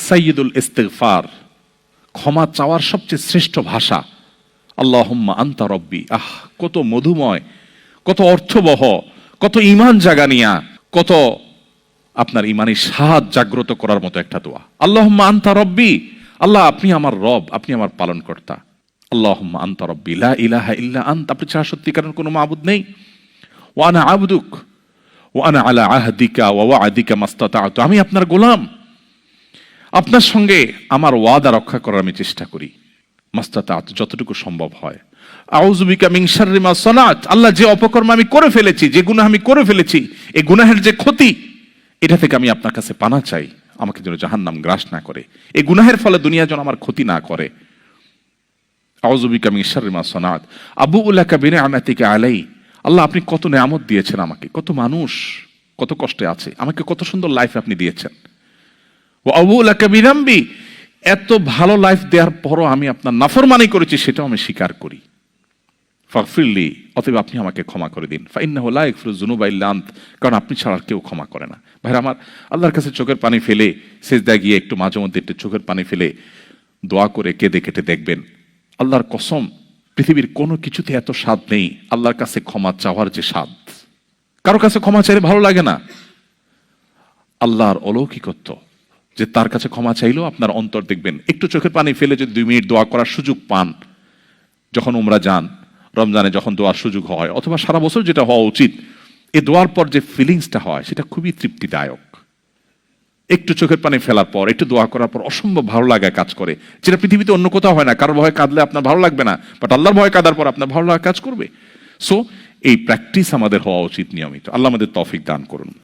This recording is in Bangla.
সাইয়্যিদুল ইস্তিগফার, ক্ষমা চাওয়ার সবচেয়ে শ্রেষ্ঠ ভাষা। আল্লাহুম্মা আনতা রব্বি। কত মধুময়, কত অর্থবহ, কত ঈমান জাগানিয়া, কত আপনার ঈমানি স্বাদ জাগ্রত করার মতো একটা দোয়া। আল্লাহুম্মা আনতা রব্বি, আল্লাহ আপনি আমার রব, আপনি আমার পালনকর্তা। আল্লাহুম্মা আনতা রব্বি লা ইলাহা ইল্লা আনতা, আপনি ছাড়া সত্যিকারের কোনো মাবুদ নেই। ওয়া আনা আবদুক ওয়া আনা আলা আহদিকা ওয়া ওয়া'দিকা মাস্তাতা'তু, আমি আপনার গোলাম, আপনার সঙ্গে আমার ওয়াদা রক্ষা করার আমি চেষ্টা করি, মাস্তাতা'তু, যতটুকু সম্ভব হয়। আউযু বিকা মিন শাররি মা সানাত, আল্লাহ যে অপকর্ম আমি করে ফেলেছি, যে গুনাহ আমি করে ফেলেছি, এই গুনাহের যে ক্ষতি, এটা থেকে আমি আপনার কাছে পানা চাই, আমাকে যেন জাহান্নাম গ্রাস না করে, এই গুনাহের ফলে দুনিয়া যেন আমার ক্ষতি না করে। আউযু বিকা মিন শাররি মা সানাত আবুউ লাকা বিনি'মাতিকা আলাই, আল্লাহ আপনি কত নেয়ামত দিয়েছেন আমাকে, কত মানুষ কত কষ্টে আছে, আমাকে কত সুন্দর লাইফ আপনি দিয়েছেন। ওয়া আবুউ লাকা বিযামবি, এত ভালো লাইফ দেওয়ার পরও আমি আপনার নাফরমানি করেছি, সেটাও আমি স্বীকার করি। ফাগফিরলি, অতএব আপনি আমাকে ক্ষমা করে দিন। ফাইন্নাহু লা ইয়াগফিরুয যুনুবা ইল্লা আনত, কারণ আপনি ছাড়া আর কেউ ক্ষমা করে না। ভাইরা আমার, আল্লাহর কাছে চোখের পানি ফেলে সিজদায় গিয়ে একটু মাঝে মধ্যে একটু চোখের পানি ফেলে দোয়া করে কেঁদে কেটে দেখবেন, আল্লাহর কসম পৃথিবীর কোনো কিছুতে এত স্বাদ নেই আল্লাহর কাছে ক্ষমা চাওয়ার যে স্বাদ। কারো কাছে ক্ষমা চাইলে ভালো লাগে না। আল্লাহর অলৌকিকত্ব যে তার কাছে ক্ষমা চাইলেও আপনার অন্তর দেখবেন, একটু চোখের পানি ফেলে যদি 2 মিনিট দোয়া করার সুযোগ পান, যখন উমরা যান, রমজানে যখন দোয়ার সুযোগ হয়, অথবা সারা বছর যেটা হওয়া উচিত, এই দোয়ার পর যে ফিলিংসটা হয় সেটা খুবই তৃপ্তিদায়ক। একটু চোখের পানি ফেলার পর, একটু দোয়া করার পর অসম্ভব ভালো লাগা কাজ করে, যেটা পৃথিবীতে অন্য কোথাও হয় না। কারোর ভয়ে কাঁদলে আপনার ভালো লাগবে না, বাট আল্লাহর ভয়ে কাঁদার পর আপনার ভালো লাগা কাজ করবে। সো এই প্র্যাকটিস আমাদের হওয়া উচিত নিয়মিত। আল্লাহ আমাদের তৌফিক দান করুন।